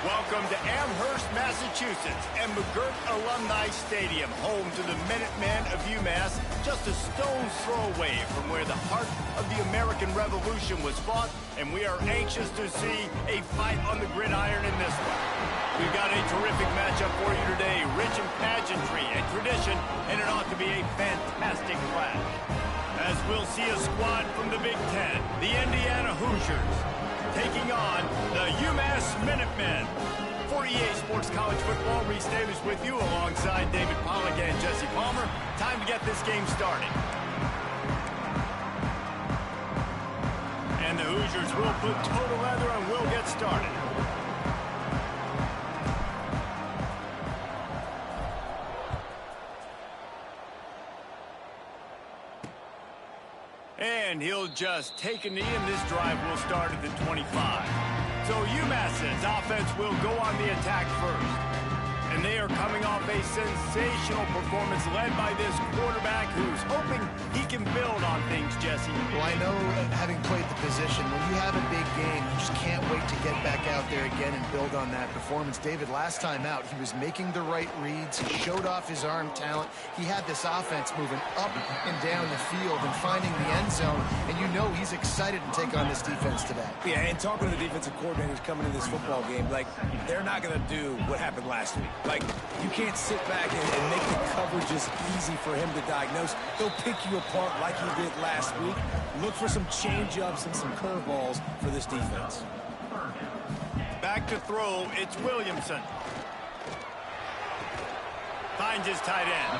Welcome to Amherst, Massachusetts, and McGirt Alumni Stadium, home to the Minutemen of UMass, just a stone's throw away from where the heart of the American Revolution was fought, and we are anxious to see a fight on the gridiron in this one. We've got a terrific matchup for you today, rich in pageantry and tradition, and it ought to be a fantastic clash. As we'll see a squad from the Big Ten, the Indiana Hoosiers, taking on the UMass Minutemen. For EA Sports College Football, Reese Davis with you alongside David Pollack and Jesse Palmer. Time to get this game started. And the Hoosiers will put total leather and will get started. And he'll just take a knee, and this drive will start at the 25. So UMass's offense will go on the attack first. And they are coming off a sensational performance led by this quarterback who's hoping he can build on things, Jesse. Well, I know, having played the position, when you have a big game, you just can't wait to get back out there again and build on that performance. David, last time out, he was making the right reads. He showed off his arm talent. He had this offense moving up and down the field and finding the end zone. And you know he's excited to take on this defense today. Yeah, and talking to the defensive coordinators coming to this football game, like, they're not going to do what happened last week. Like, you can't sit back and make the coverages easy for him to diagnose. He'll pick you apart like he did last week. Look for some change-ups and some curveballs for this defense. Back to throw, it's Williamson. Finds his tight end.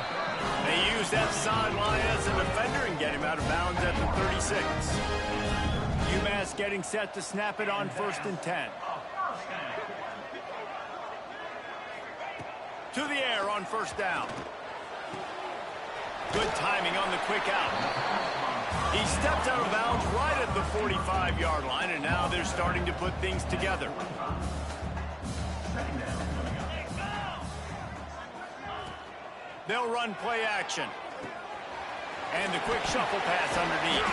They use that sideline as a defender and get him out of bounds at the 36. UMass getting set to snap it on 1st and 10. To the air on 1st down. Good timing on the quick out. He stepped out of bounds right at the 45-yard line, and now they're starting to put things together. They'll run play action. And the quick shuffle pass underneath.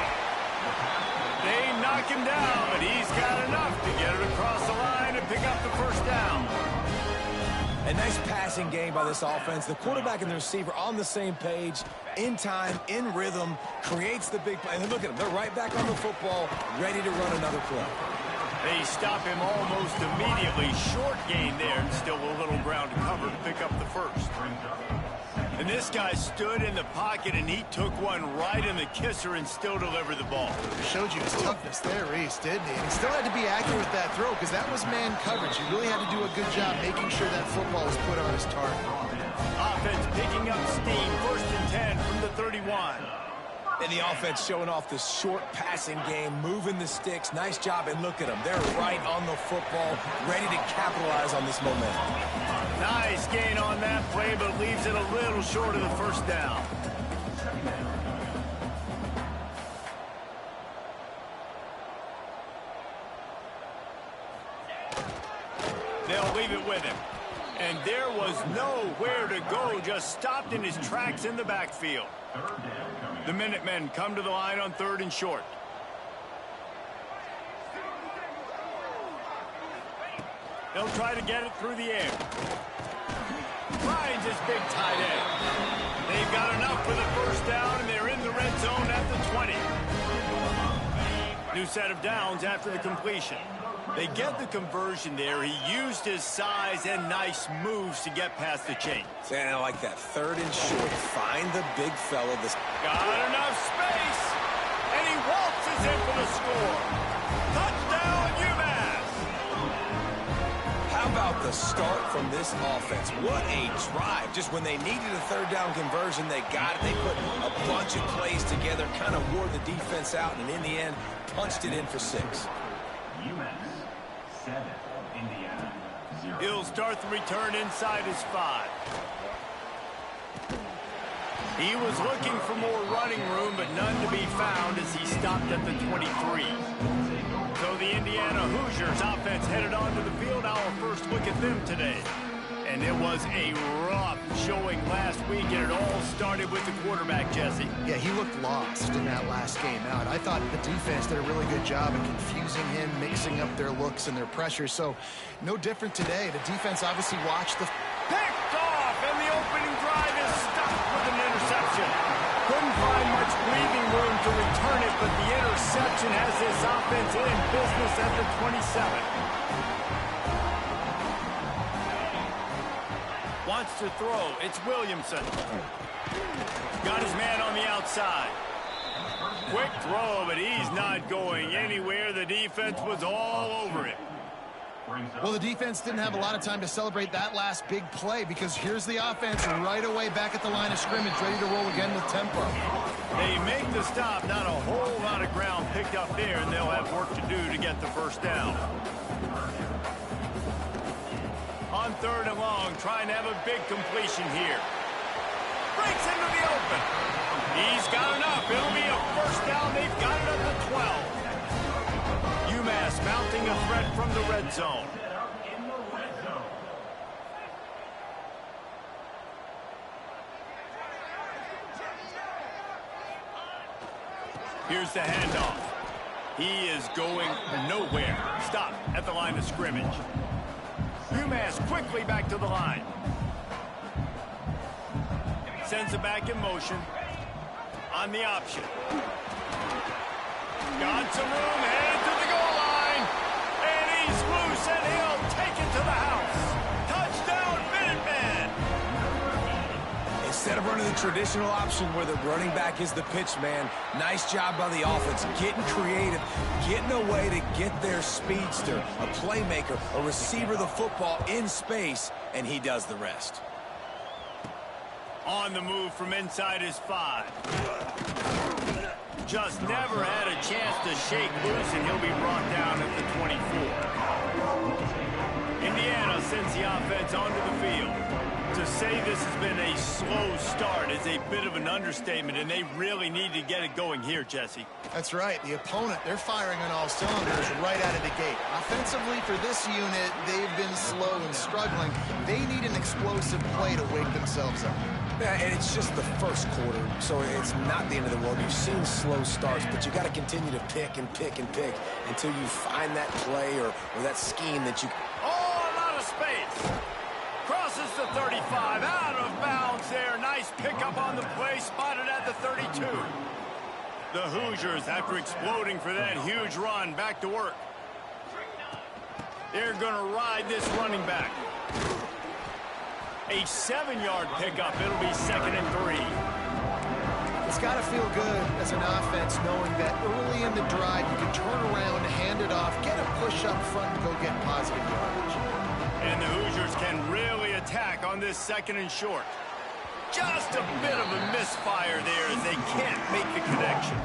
They knock him down, but he's got enough to get it across the line and pick up the 1st down. A nice passing game by this offense. The quarterback and the receiver on the same page, in time, in rhythm, creates the big play. And look at them. They're right back on the football, ready to run another play. They stop him almost immediately. Short gain there, and still a little ground to cover to pick up the 1st. And this guy stood in the pocket, and he took one right in the kisser and still delivered the ball. Showed you his toughness there, Reese, didn't he? And he still had to be accurate with that throw because that was man coverage. He really had to do a good job making sure that football was put on his target. Offense picking up steam. 1st and 10 from the 31. And the offense showing off this short passing game, moving the sticks. Nice job, and look at them. They're right on the football, ready to capitalize on this momentum. Nice gain on that play, but leaves it a little short of the 1st down. They'll leave it with him. And there was nowhere to go, just stopped in his tracks in the backfield. The Minutemen come to the line on 3rd and short. They'll try to get it through the air. Finds his big tight end. They've got enough for the 1st down, and they're in the red zone at the 20. New set of downs after the completion. They get the conversion there. He used his size and nice moves to get past the chains. And I like that. 3rd and short. Find the big fella. Got enough space, and he waltzes in for the score. Touchdown, UMass! How about the start from this offense? What a drive. Just when they needed a 3rd down conversion, they got it. They put a bunch of plays together, kind of wore the defense out, and in the end, punched it in for 6. UMass 7, Indiana 0. He'll start the return inside his 5. He was looking for more running room, but none to be found as he stopped at the 23. So the Indiana Hoosiers offense headed onto the field. Our first look at them today. And it was a rough showing last week, and it all started with the quarterback, Jesse. Yeah, he looked lost in that last game out. I thought the defense did a really good job of confusing him, mixing up their looks and their pressures. So no different today. The defense obviously watched the... Picked off, and the opening drive is stopped with an interception. Couldn't find much breathing room to return it, but the interception has this offense in business at the 27. Wants to throw. It's Williamson. Got his man on the outside. Quick throw, but he's not going anywhere. The defense was all over it. Well, the defense didn't have a lot of time to celebrate that last big play because here's the offense right away back at the line of scrimmage, ready to roll again with tempo. They make the stop. Not a whole lot of ground picked up there, and they'll have work to do to get the first down. On 3rd and long, trying to have a big completion here. Breaks into the open. He's got enough. It'll be a first down. They've got it at the 12. UMass mounting a threat from the red zone. Here's the handoff. He is going nowhere. Stop at the line of scrimmage. UMass quickly back to the line. Sends it back in motion. On the option. Got some room, headed to the goal line. And he's loose, and he'll take it to the house. Touchdown, Minutemen! Instead of running the traditional option where the running back is the pitch man, nice job by the offense, getting creative, getting a way to get their speedster, a playmaker, a receiver the football in space, and he does the rest. On the move from inside his 5. Just never had a chance to shake loose, and he'll be brought down at the 24. Indiana sends the offense onto the field. To say this has been a slow start is a bit of an understatement, and they really need to get it going here, Jesse. That's right. The opponent, they're firing on all cylinders right out of the gate. Offensively, for this unit, they've been slow and struggling. They need an explosive play to wake themselves up. Yeah, and it's just the first quarter, so it's not the end of the world. You've seen slow starts, but you got to continue to pick and pick and pick until you find that play or that scheme that you... Oh, a lot of space. Crosses the 35, out of bounds there. Nice pickup on the play, spotted at the 32. The Hoosiers, after exploding for that huge run, back to work. They're going to ride this running back. A 7-yard pickup. It'll be 2nd and 3. It's got to feel good as an offense knowing that early in the drive you can turn around, hand it off, get a push up front, and go get positive yardage. And the Hoosiers can really attack on this 2nd and short. Just a bit of a misfire there as they can't make the connection.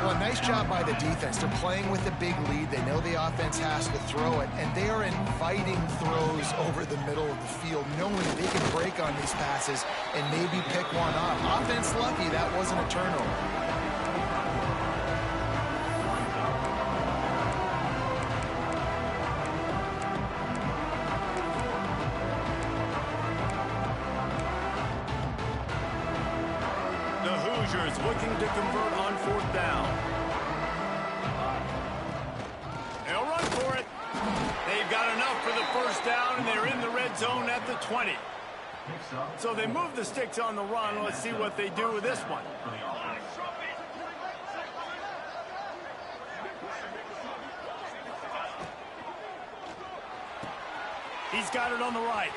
Well, nice job by the defense. They're playing with a big lead. They know the offense has to throw it, and they are inviting throws over the middle of the field, knowing they can break on these passes and maybe pick one off. Offense lucky that wasn't a turnover. Looking to convert on 4th down. They'll run for it. They've got enough for the first down, and they're in the red zone at the 20. So they move the sticks on the run. Let's see what they do with this one. He's got it on the right.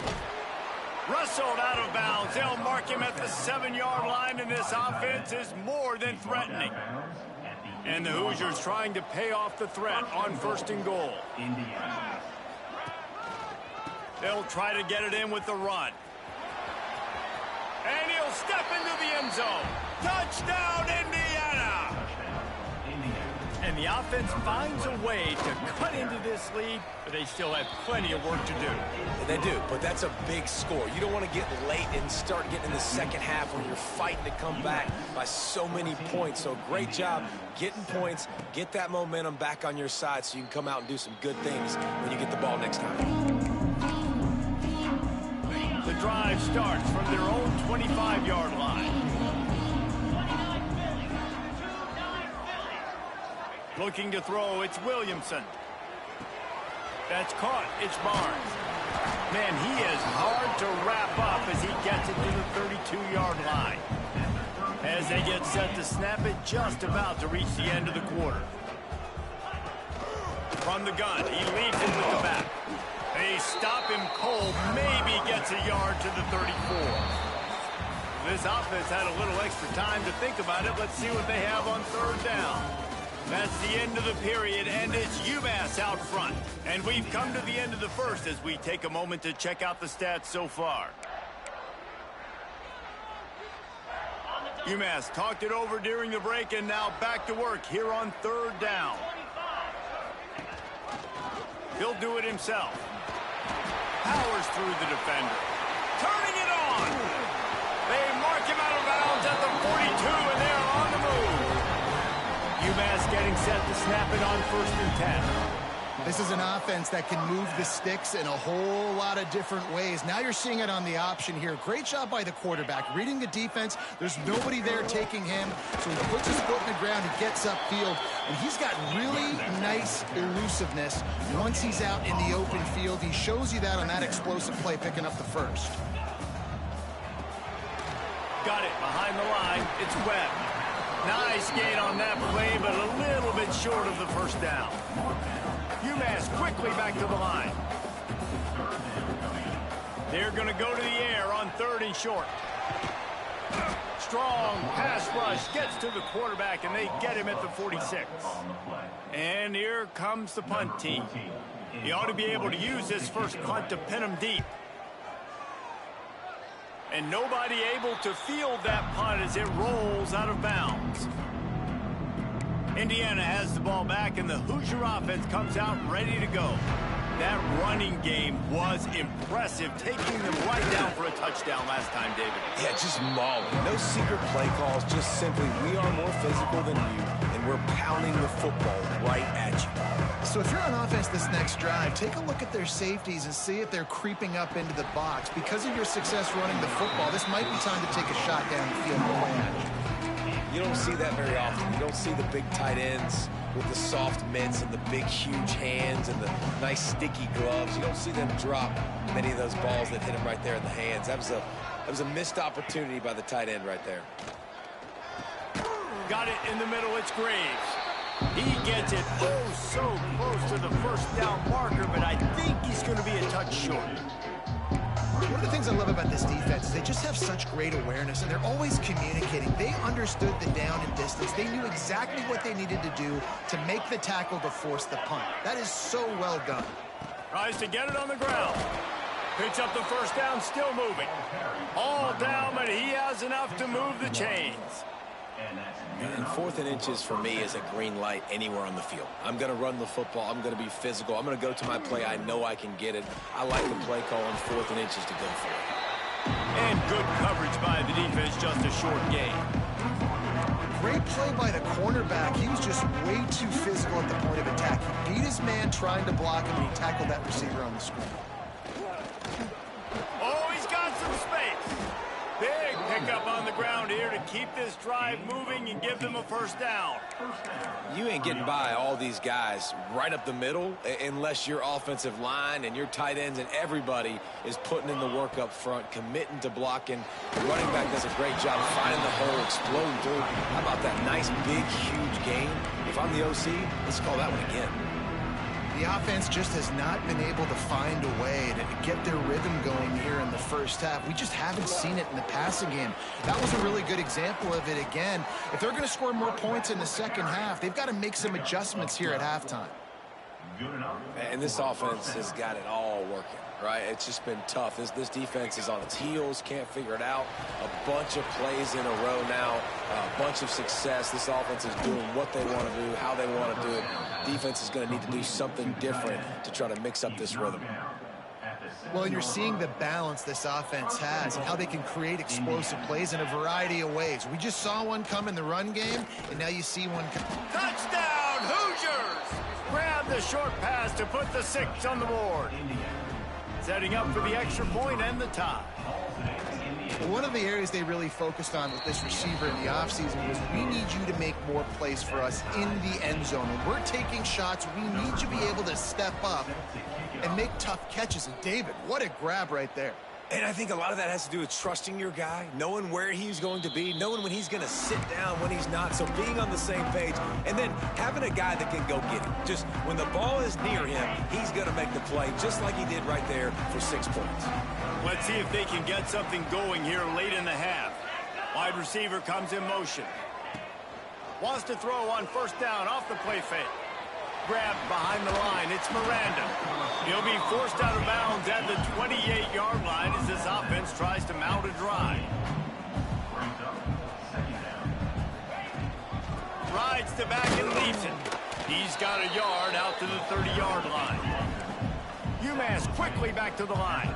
Wrestled out of bounds. They'll mark him at the 7-yard line, and this offense is more than threatening. And the Hoosiers trying to pay off the threat on 1st and goal. They'll try to get it in with the run. And he'll step into the end zone. Touchdown, Indiana! And the offense finds a way to cut into this lead, but they still have plenty of work to do. They do, but that's a big score. You don't want to get late and start getting in the second half when you're fighting to come back by so many points. So great job getting points, get that momentum back on your side so you can come out and do some good things when you get the ball next time. drive starts from their own 25-yard line. Looking to throw, it's Williamson. That's caught, it's Barnes. Man, he is hard to wrap up as he gets it to the 32-yard line. As they get set to snap it, just about to reach the end of the quarter. From the gun, he leads it with the back. They stop him cold, maybe gets a yard to the 34. This offense had a little extra time to think about it. Let's see what they have on third down. That's the end of the period, and it's UMass out front. And we've come to the end of the first as we take a moment to check out the stats so far. UMass talked it over during the break, and now back to work here on third down. He'll do it himself. Powers through the defender. Turning it on. They mark him out of bounds at the 42, and they're on the move. UMass getting set to snap it on 1st and 10. This is an offense that can move the sticks in a whole lot of different ways. Now you're seeing it on the option here. Great job by the quarterback. Reading the defense, there's nobody there taking him. So he puts his foot in the ground, he gets upfield, and he's got really nice elusiveness once he's out in the open field. He shows you that on that explosive play, picking up the first. Got it behind the line. It's Webb. Nice gain on that play, but a little bit short of the first down. UMass quickly back to the line. They're going to go to the air on 3rd and short. Strong pass rush gets to the quarterback, and they get him at the 46. And here comes the punt team. He ought to be able to use this first punt to pin him deep. And nobody able to field that punt as it rolls out of bounds. Indiana has the ball back, and the Hoosier offense comes out ready to go. That running game was impressive, taking them right down for a touchdown last time, David. Yeah, just mauling. No secret play calls, just simply we are more physical than you, and we're pounding the football right at you. So if you're on offense this next drive, take a look at their safeties and see if they're creeping up into the box. Because of your success running the football, this might be time to take a shot down the field. You don't see that very often. You don't see the big tight ends with the soft mitts and the big, huge hands and the nice, sticky gloves. You don't see them drop many of those balls that hit them right there in the hands. That was a missed opportunity by the tight end right there. Got it in the middle. It's Graves. He gets it so close to the first down marker, but I think he's going to be a touch short. One of the things I love about this defense is they just have such great awareness, and they're always communicating. They understood the down and distance. They knew exactly what they needed to do to make the tackle to force the punt. That is so well done. Tries to get it on the ground. Picks up the first down, still moving. All down, but he has enough to move the chains. And 4th and inches for me is a green light anywhere on the field. I'm going to run the football. I'm going to be physical. I'm going to go to my play. I know I can get it. I like the play call on 4th and inches to go for it. And good coverage by the defense, just a short gain. Great play by the cornerback. He was just way too physical at the point of attack. He beat his man trying to block him, and he tackled that receiver on the screen. Oh, he's got some space. Big pickup on the ground here to keep this drive moving and give them a first down. You ain't getting by all these guys right up the middle unless your offensive line and your tight ends and everybody is putting in the work up front, committing to blocking. The running back does a great job finding the hole, exploding through. How about that nice, big, huge gain? If I'm the OC, let's call that one again. The offense just has not been able to find a way to get their rhythm going here in the first half. We just haven't seen it in the passing game. That was a really good example of it again. If they're going to score more points in the second half, they've got to make some adjustments here at halftime. And this offense has got it all working, right? It's just been tough. This defense is on its heels, can't figure it out. A bunch of plays in a row now, a bunch of success. This offense is doing what they want to do, how they want to do it. Defense is going to need to do something different to try to mix up this rhythm. Well, and you're seeing the balance this offense has and how they can create explosive plays in a variety of ways. We just saw one come in the run game, and now you see one come. Touchdown, Hoosiers! Grab the short pass to put the 6 on the board. setting up for the extra point and the tie. Well, one of the areas they really focused on with this receiver in the offseason was we need you to make more plays for us in the end zone. When we're taking shots, we need you to be able to step up and make tough catches. And David, what a grab right there. And I think a lot of that has to do with trusting your guy, knowing where he's going to be, knowing when he's going to sit down, when he's not. So being on the same page, and then having a guy that can go get it. Just when the ball is near him, he's going to make the play, just like he did right there for 6 points. Let's see if they can get something going here late in the half. Wide receiver comes in motion. Wants to throw on first down off the play fake. Grabbed behind the line. It's Miranda. He'll be forced out of bounds at the 28-yard line as this offense tries to mount a drive. Rides to back and leaves it. He's got a yard out to the 30-yard line. UMass quickly back to the line.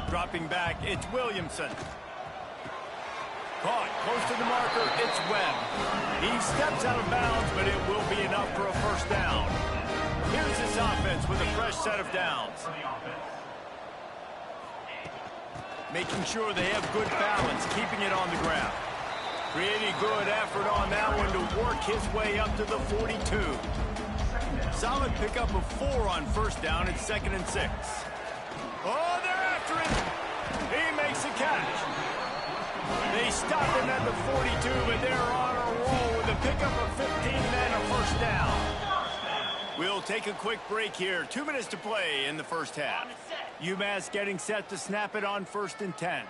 Dropping back, it's Williamson. Caught close to the marker, it's Webb. He steps out of bounds, but it will be enough for a first down. Here's this offense with a fresh set of downs. Making sure they have good balance, keeping it on the ground. Creating good effort on that one to work his way up to the 42. Solid pickup of 4 on first down and 2nd and 6. Oh, they're after him. He makes a catch. They stop him at the 42, but they're on a roll with a pickup of 15 and a first down. We'll take a quick break here. 2 minutes to play in the first half. UMass getting set to snap it on 1st and 10.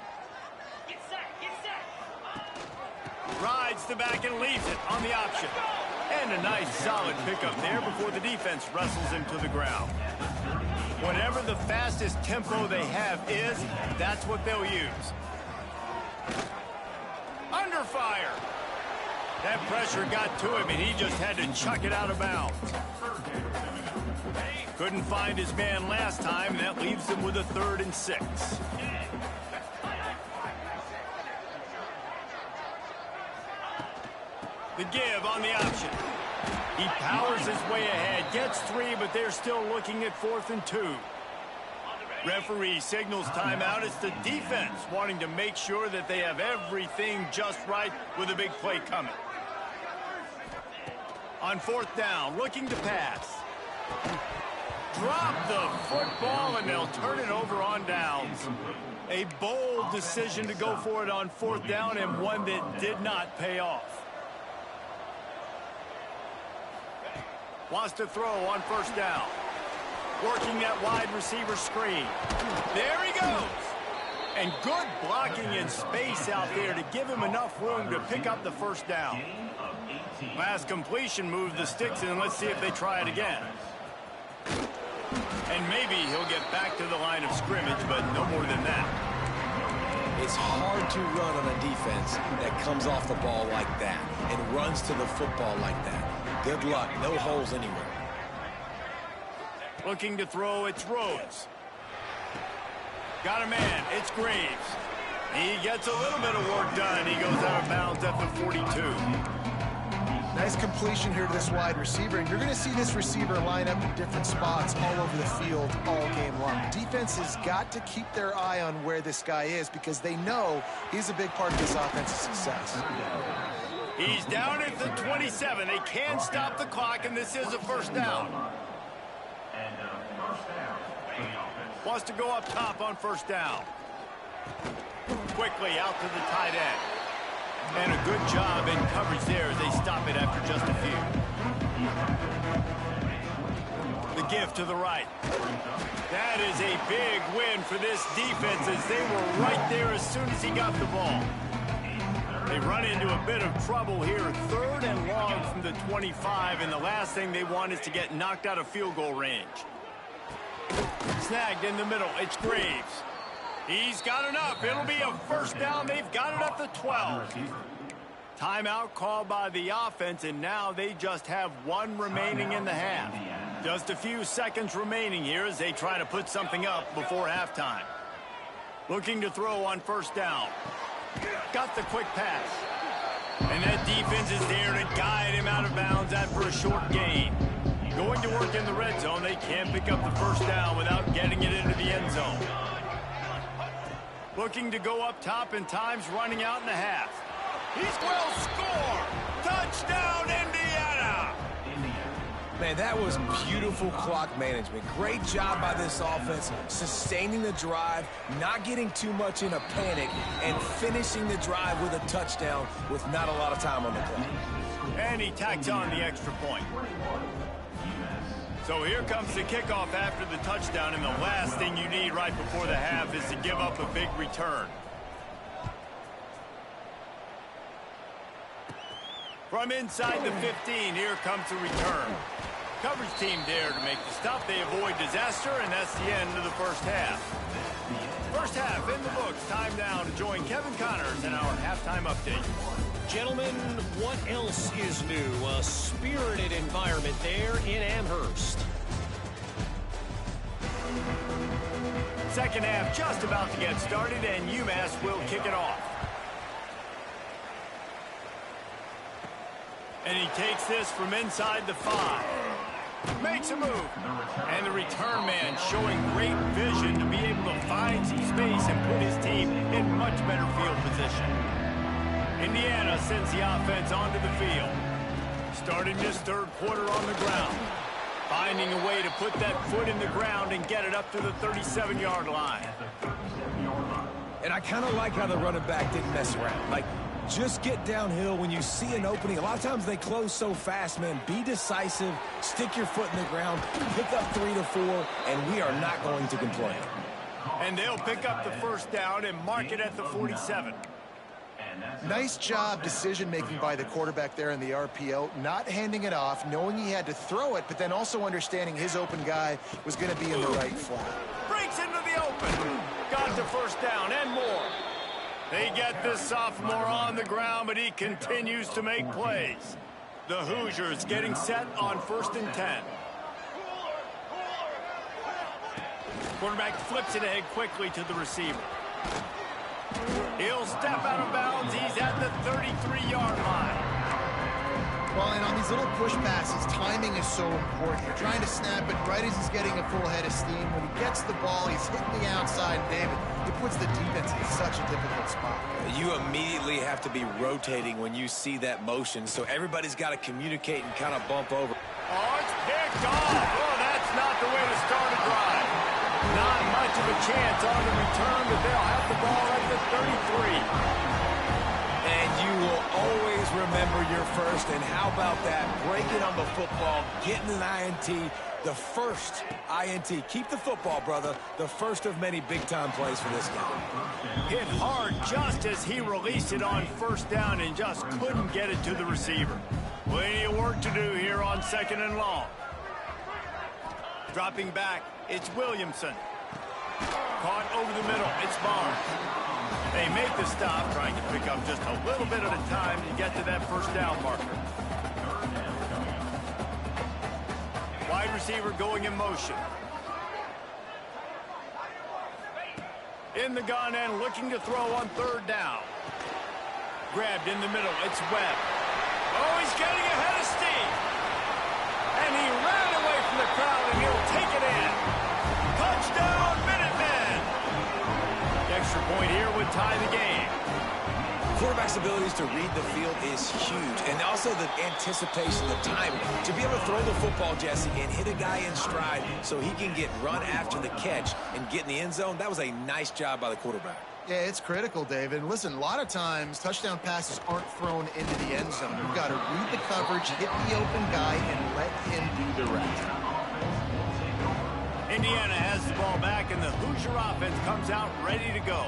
Rides the back and leaves it on the option. And a nice solid pickup there before the defense wrestles him to the ground. Whatever the fastest tempo they have is, that's what they'll use. Under fire. That pressure got to him, and he just had to chuck it out of bounds. Couldn't find his man last time, and that leaves him with a 3rd and 6. The give on the option. He powers his way ahead, gets 3, but they're still looking at 4th and 2. Referee signals timeout. It's the defense wanting to make sure that they have everything just right with a big play coming. On 4th down, looking to pass. Drop the football, and they'll turn it over on downs. A bold decision to go for it on 4th down, and one that did not pay off. Wants to throw on 1st down. Working that wide receiver screen. There he goes. And good blocking in space out there to give him enough room to pick up the first down. Last completion moved the sticks in. Let's see if they try it again. And maybe he'll get back to the line of scrimmage, but no more than that. It's hard to run on a defense that comes off the ball like that and runs to the football like that. Good luck. No holes anywhere. Looking to throw, it's Rhodes. Got a man, it's Graves. He gets a little bit of work done. He goes out of bounds at the 42. Nice completion here to this wide receiver, and you're going to see this receiver line up in different spots all over the field all game long. Defense has got to keep their eye on where this guy is because they know he's a big part of this offense's success. He's down at the 27. They can stop the clock, and this is a first down. Wants to go up top on 1st down. Quickly out to the tight end. And a good job in coverage there as they stop it after just a few. The give to the right. That is a big win for this defense as they were right there as soon as he got the ball. They run into a bit of trouble here. 3rd and long from the 25, and the last thing they want is to get knocked out of field goal range. Snagged in the middle. It's Graves. He's got enough. It'll be a first down. They've got it at the 12. Timeout called by the offense, and now they just have 1 remaining in the half. Just a few seconds remaining here as they try to put something up before halftime. Looking to throw on 1st down. Got the quick pass. And that defense is there to guide him out of bounds after a short gain. Going to work in the red zone, they can't pick up the first down without getting it into the end zone. Looking to go up top, and time's running out in the half. He's will score! Touchdown, Indiana! Man, that was beautiful clock management. Great job by this offense, sustaining the drive, not getting too much in a panic, and finishing the drive with a touchdown with not a lot of time on the clock. And he tacks on the extra point. So here comes the kickoff after the touchdown, and the last thing you need right before the half is to give up a big return. From inside the 15, here comes the return. Coverage team there to make the stop. They avoid disaster, and that's the end of the first half. First half in the books. Time now to join Kevin Connors in our halftime update. Gentlemen, what else is new? A spirited environment there in Amherst. Second half just about to get started, and UMass will kick it off. And he takes this from inside the 5. Makes a move. And the return man showing great vision to be able to find some space and put his team in much better field position. Indiana sends the offense onto the field. Starting this third quarter on the ground. Finding a way to put that foot in the ground and get it up to the 37-yard line. And I kind of like how the running back didn't mess around. Like, just get downhill when you see an opening. A lot of times they close so fast, man. Be decisive, stick your foot in the ground, pick up 3 to 4, and we are not going to complain. And they'll pick up the first down and mark it at the 47. Nice job decision-making by the quarterback there in the RPO, not handing it off, knowing he had to throw it, but then also understanding his open guy was going to be in the right flat. Breaks into the open. Got the first down and more. They get this sophomore on the ground, but he continues to make plays. The Hoosiers getting set on 1st and 10. Quarterback flips it ahead quickly to the receiver. He'll step out of bounds. He's at the 33-yard line. Well, and on these little push passes, timing is so important. You're trying to snap it right as he's getting a full head of steam. When he gets the ball, he's hitting the outside, David. It puts the defense in such a difficult spot. You immediately have to be rotating when you see that motion, so everybody's got to communicate and kind of bump over. Oh, it's picked off. Oh, that's not the way to start a drive. Not much of a chance on the return, but they'll have the ball at the 33. And you will always remember your first, and how about that? Breaking on the football, getting an INT, the first INT. Keep the football, brother. The first of many big-time plays for this guy. Hit hard just as he released it on first down and just couldn't get it to the receiver. Plenty of work to do here on 2nd and long. Dropping back, it's Williamson. Caught over the middle, it's Barnes. They make the stop, trying to pick up just a little bit at a time to get to that first down marker. Wide receiver going in motion. In the gun and looking to throw on 3rd down. Grabbed in the middle, it's Webb. Oh, he's getting ahead of steam. And he ran away from the crowd, and he'll take it in. Touchdown, Minutemen! The extra point here would tie the game. Quarterback's abilities to read the field is huge, and also the anticipation, the timing. To be able to throw the football, Jesse, and hit a guy in stride so he can get run after the catch and get in the end zone, that was a nice job by the quarterback. Yeah, it's critical, David. Listen, a lot of times touchdown passes aren't thrown into the end zone. You've got to read the coverage, hit the open guy, and let him do the rest. Indiana has the ball back, and the Hoosier offense comes out ready to go.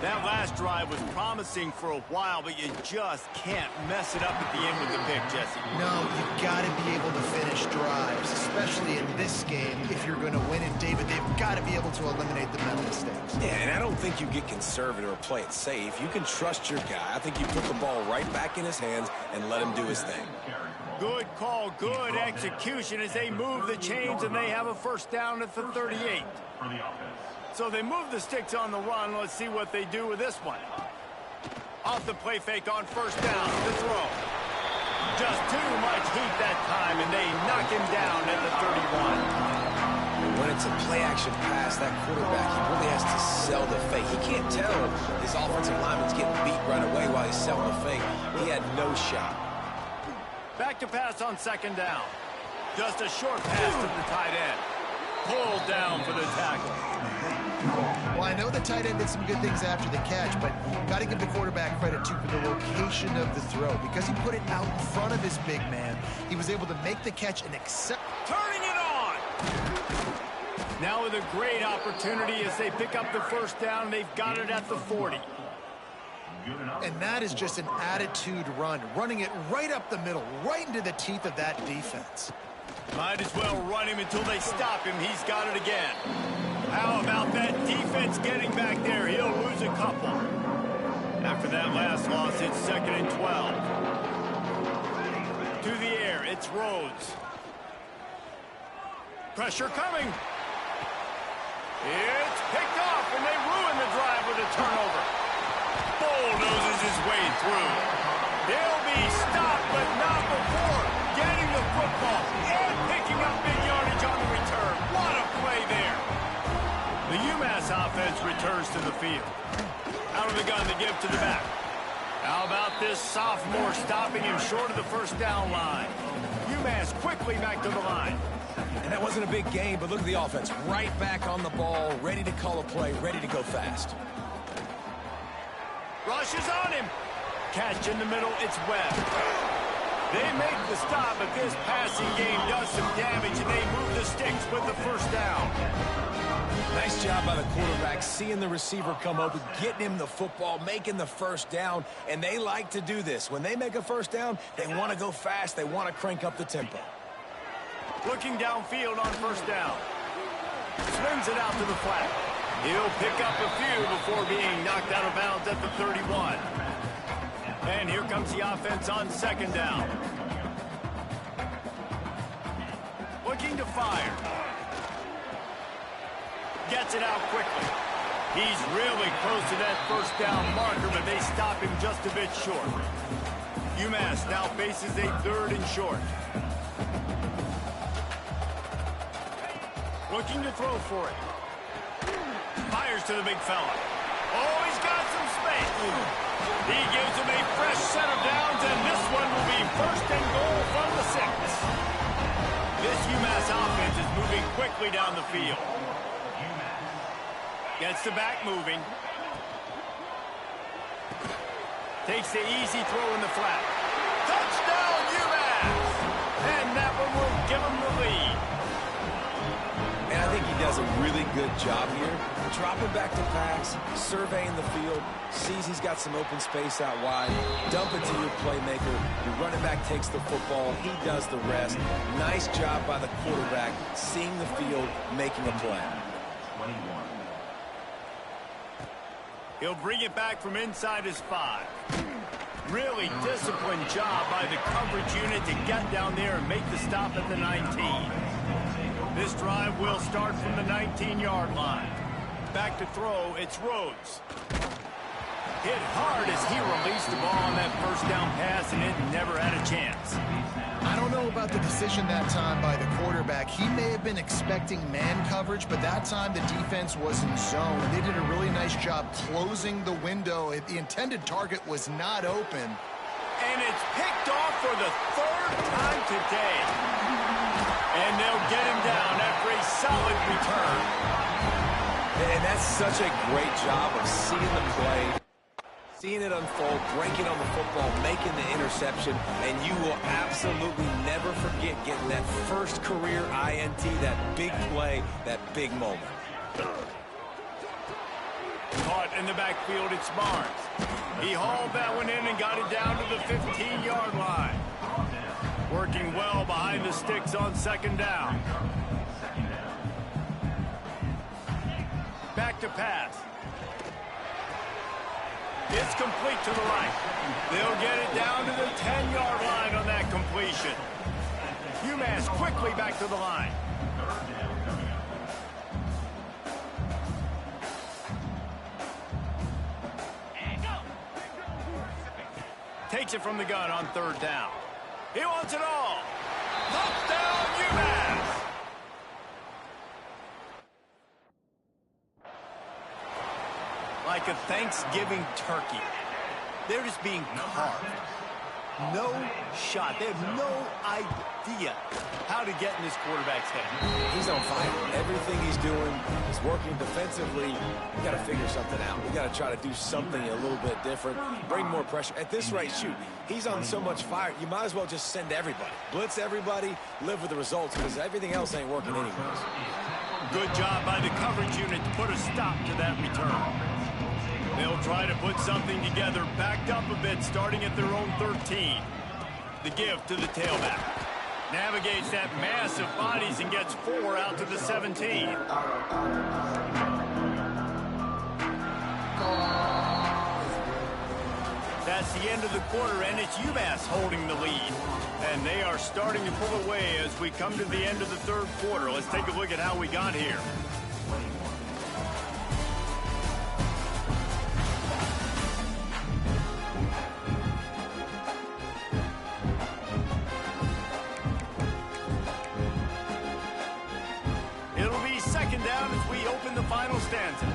That last drive was promising for a while, but you just can't mess it up at the end with the pick, Jesse. No, you've got to be able to finish drives, especially in this game if you're going to win. And, David, they've got to be able to eliminate the mental mistakes. Yeah, and I don't think you get conservative or play it safe. You can trust your guy. I think you put the ball right back in his hands and let him do his thing. Good call, good execution as they move the chains, and they have a first down at the 38. So they move the sticks on the run. Let's see what they do with this one. Off the play fake on first down. The throw. Just too much heat that time, and they knock him down at the 31. When it's a play-action pass, that quarterback, he really has to sell the fake. He can't tell his offensive lineman's getting beat right away while he's selling the fake. He had no shot. Back to pass on second down. Just a short pass to the tight end. Pulled down for the tackle. Well, I know the tight end did some good things after the catch, but got to give the quarterback credit, too, for the location of the throw. Because he put it out in front of his big man, he was able to make the catch and accept. Turning it on! Now with a great opportunity as they pick up the first down. They've got it at the 40. And that is just an attitude run, running it right up the middle, right into the teeth of that defense. Might as well run him until they stop him. He's got it again. How about that defense getting back there? He'll lose a couple. After that last loss, it's 2nd and 12. To the air, it's Rhodes. Pressure coming. It's picked off, and they ruin the drive with a turnover. Bulldozes his way through. He'll be stopped, but not before getting the football and picking up big yardage on the return. What a play there. The UMass offense returns to the field. Out of the gun to give to the back. How about this sophomore stopping him short of the first down line? UMass quickly back to the line. And that wasn't a big game, but look at the offense. Right back on the ball, ready to call a play, ready to go fast. Rush is on him. Catch in the middle, it's Webb. They make the stop, but this passing game does some damage, and they move the sticks with the first down. Nice job by the quarterback, seeing the receiver come open, getting him the football, making the first down, and they like to do this. When they make a first down, they want to go fast, they want to crank up the tempo. Looking downfield on first down. Swings it out to the flat. He'll pick up a few before being knocked out of bounds at the 31. And here comes the offense on second down. Looking to fire. Gets it out quickly. He's really close to that first down marker, but they stop him just a bit short. UMass now faces a 3rd and short. Looking to throw for it. Fires to the big fella. Oh, he's got some space. He gives him a fresh set of downs, and this one will be 1st and goal from the 6. This UMass offense is moving quickly down the field. Gets the back moving. Takes the easy throw in the flat. Touchdown, UMass! And that one will give him the lead. And I think he does a really good job here. Dropping back to pass, surveying the field, sees he's got some open space out wide, dump it to your playmaker, your running back takes the football, he does the rest. Nice job by the quarterback, seeing the field, making a play. 21. He'll bring it back from inside his 5. Really disciplined job by the coverage unit to get down there and make the stop at the 19. This drive will start from the 19-yard line. Back to throw, it's Rhodes. Hit hard as he released the ball on that first down pass, and it never had a chance. I don't know about the decision that time by the quarterback. He may have been expecting man coverage, but that time the defense was in zone. They did a really nice job closing the window. The intended target was not open. And it's picked off for the 3rd time today. And they'll get him down after a solid return. And that's such a great job of seeing the play, seeing it unfold, breaking on the football, making the interception, and you will absolutely never forget getting that first career INT, that big play, that big moment. Caught in the backfield, it's Barnes. He hauled that one in and got it down to the 15-yard line. Working well behind the sticks on second down. Back to pass. It's complete to the right. They'll get it down to the 10-yard line on that completion. UMass quickly back to the line. Takes it from the gun on 3rd down. He wants it all. Touchdown, UMass. Like a Thanksgiving turkey, they're just being carved. No shot. They have no idea how to get in this quarterback's head. He's on fire. Everything he's doing is working defensively. We got to figure something out. We got to try to do something a little bit different, bring more pressure. At this rate, shoot, he's on so much fire, you might as well just send everybody. Blitz everybody, live with the results, because everything else ain't working anyways. Good job by the coverage unit to put a stop to that return. They'll try to put something together, backed up a bit, starting at their own 13. The give to the tailback. Navigates that mass of bodies and gets 4 out to the 17. That's the end of the quarter, and it's UMass holding the lead. And they are starting to pull away as we come to the end of the third quarter. Let's take a look at how we got here. Down as we open the final stanza.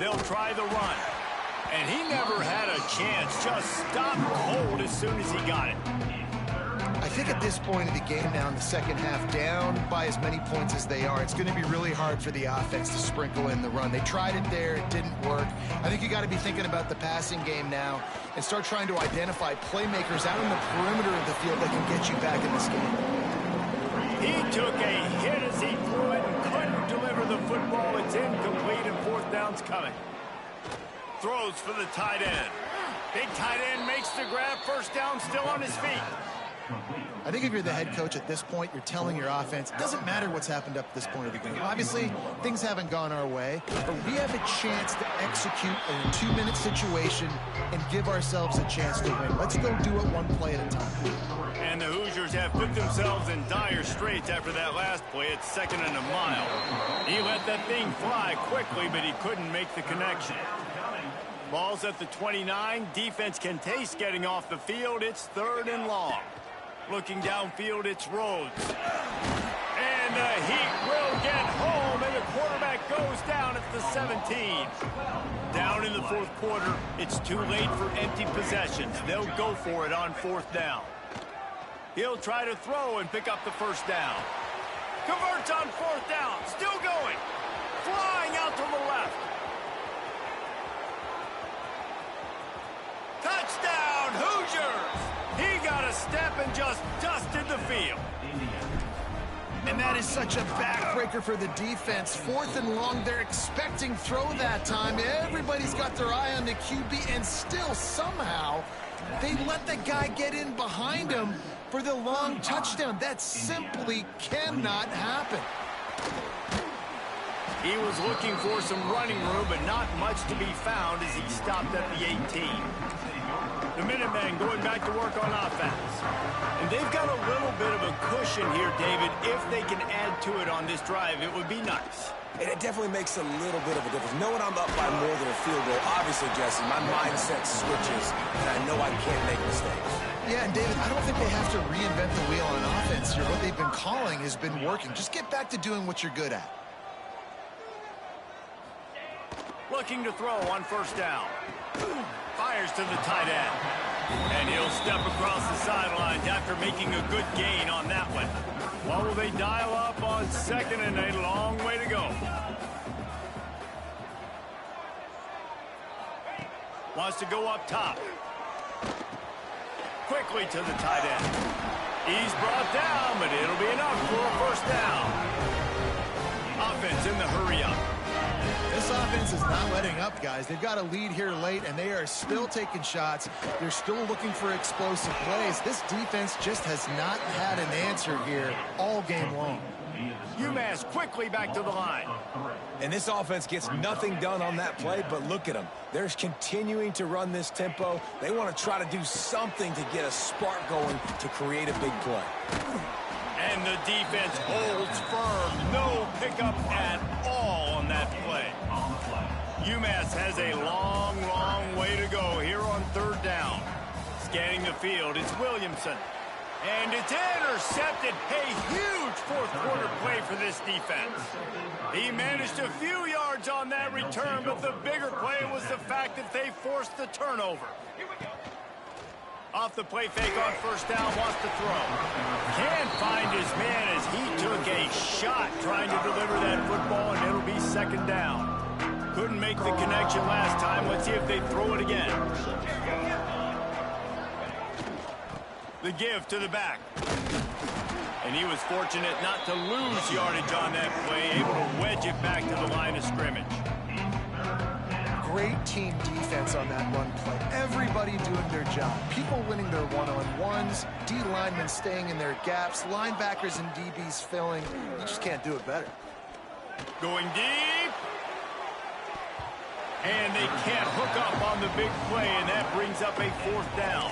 They'll try the run. And he never had a chance. Just stopped cold as soon as he got it. I think at this point of the game now in the second half, down by as many points as they are, it's going to be really hard for the offense to sprinkle in the run. They tried it there. It didn't work. I think you got to be thinking about the passing game now and start trying to identify playmakers out on the perimeter of the field that can get you back in this game. He took a hit as he threw it and couldn't deliver the football. It's incomplete and fourth down's coming. Throws for the tight end. Big tight end makes the grab. First down, still on his feet. I think if you're the head coach at this point, you're telling your offense, it doesn't matter what's happened up to this point of the game. Obviously, things haven't gone our way, but we have a chance to execute in a 2-minute situation and give ourselves a chance to win. Let's go do it one play at a time. And the Hoosiers have put themselves in dire straits after that last play. It's 2nd and a mile. He let that thing fly quickly, but he couldn't make the connection. Ball's at the 29. Defense can taste getting off the field. It's 3rd and long. Looking downfield, it's Rhodes. And the Heat will get home, and the quarterback goes down at the 17. Down in the fourth quarter, it's too late for empty possessions. They'll go for it on 4th down. He'll try to throw and pick up the first down. Converts on 4th down. Still going. Flying out to the left. Touchdown, Hoosiers! He got a step and just dusted the field. And that is such a backbreaker for the defense. 4th and long, they're expecting throw that time. Everybody's got their eye on the QB, and still somehow they let the guy get in behind him for the long touchdown. That simply cannot happen. He was looking for some running room, but not much to be found as he stopped at the 18. The Minutemen going back to work on offense. And they've got a little bit of a cushion here, David. If they can add to it on this drive, it would be nice. And it definitely makes a little bit of a difference. Knowing I'm up by more than a field goal, obviously, Jesse, my mindset switches, and I know I can't make mistakes. Yeah, and David, I don't think they have to reinvent the wheel on offense here. What they've been calling has been working. Just get back to doing what you're good at. Looking to throw on 1st down. Fires to the tight end. And he'll step across the sidelines after making a good gain on that one. What will they dial up on 2nd and a long way to go? Wants to go up top. Quickly to the tight end. He's brought down, but it'll be enough for a 1st down. Offense in the hurry-up. This offense is not letting up, guys. They've got a lead here late, and they are still taking shots. They're still looking for explosive plays. This defense just has not had an answer here all game long. UMass quickly back to the line. And this offense gets nothing done on that play, but look at them. They're continuing to run this tempo. They want to try to do something to get a spark going to create a big play. And the defense holds firm. No pickup at all on that play. UMass has a long, long way to go here on 3rd down. Scanning the field, it's Williamson. And it's intercepted. A huge fourth quarter play for this defense. He managed a few yards on that return, but the bigger play was the fact that they forced the turnover. Off the play fake on first down, wants to throw. Can't find his man as he took a shot trying to deliver that football, and it'll be second down. Couldn't make the connection last time. Let's see if they throw it again. The give to the back. And he was fortunate not to lose yardage on that play, able to wedge it back to the line of scrimmage. Great team defense on that run play. Everybody doing their job. People winning their one-on-ones, D linemen staying in their gaps, linebackers and DBs filling. You just can't do it better. Going deep. And they can't hook up on the big play, and that brings up a fourth down.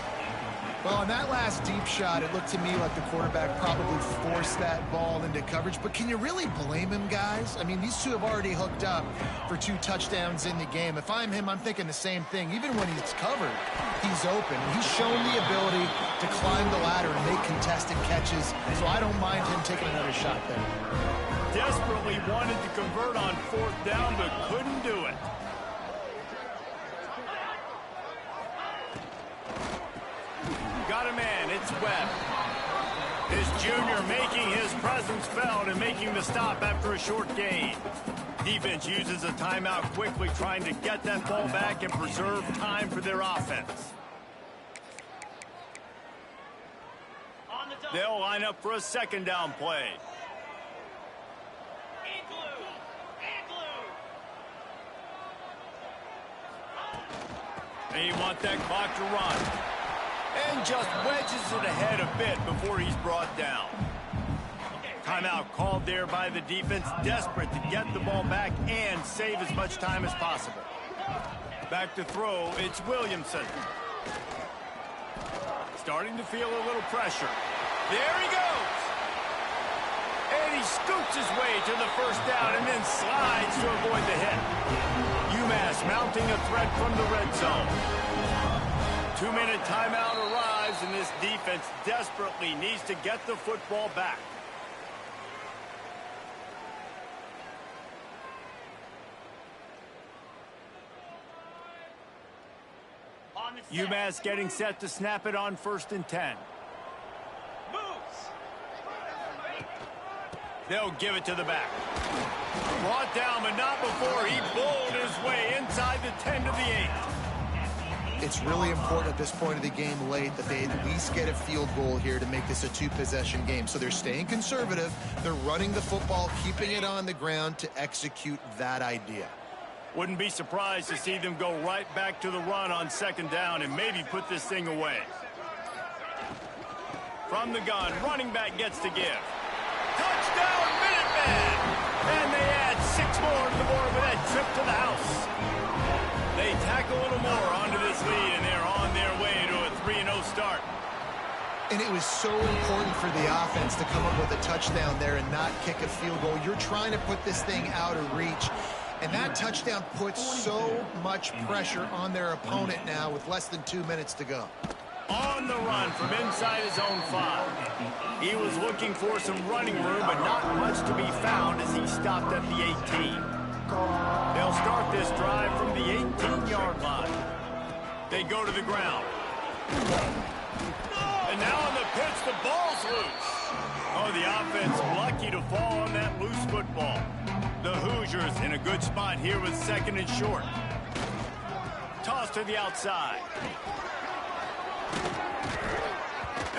Well, on that last deep shot, it looked to me like the quarterback probably forced that ball into coverage. But can you really blame him, guys? I mean, these two have already hooked up for 2 touchdowns in the game. If I'm him, I'm thinking the same thing. Even when he's covered, he's open. He's shown the ability to climb the ladder and make contested catches. So I don't mind him taking another shot there. Desperately wanted to convert on fourth down, but couldn't do it. Got a man, it's Webb. This junior making his presence felt and making the stop after a short gain. Defense uses a timeout quickly, trying to get that ball back and preserve time for their offense. They'll line up for a second down play. They want that clock to run. And just wedges it ahead a bit before he's brought down. Timeout called there by the defense, desperate to get the ball back and save as much time as possible. Back to throw, it's Williamson. Starting to feel a little pressure. There he goes! And he scoots his way to the first down and then slides to avoid the hit. UMass mounting a threat from the red zone. 2-minute timeout arrives, and this defense desperately needs to get the football back. UMass getting set to snap it on 1st and 10. They'll give it to the back. Brought down, but not before he bowled his way inside the 10 to the 8. It's really important at this point of the game late that they at least get a field goal here to make this a 2-possession game. So they're staying conservative. They're running the football, keeping it on the ground to execute that idea. Wouldn't be surprised to see them go right back to the run on 2nd down and maybe put this thing away. From the gun, running back gets to give. Touchdown, Minutemen! And they add 6 more to the board with that trip to the house. They tack a little more onto this lead, and they're on their way to a 3-0 start. And it was so important for the offense to come up with a touchdown there and not kick a field goal. You're trying to put this thing out of reach, and that touchdown puts so much pressure on their opponent now with less than 2 minutes to go. On the run from inside his own 5. He was looking for some running room, but not much to be found as he stopped at the 18. They'll start this drive from the 18-yard line. They go to the ground. And now on the pitch, the ball's loose. Oh, the offense lucky to fall on that loose football. The Hoosiers in a good spot here with 2nd and short. Toss to the outside.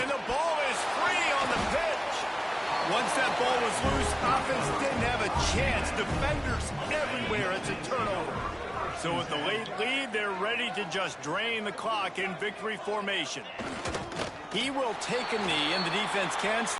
And the ball is free on the pitch. Once that ball was loose, offense didn't have a chance. Defenders everywhere. It's a turnover. So with the late lead, they're ready to just drain the clock in victory formation. He will take a knee, and the defense can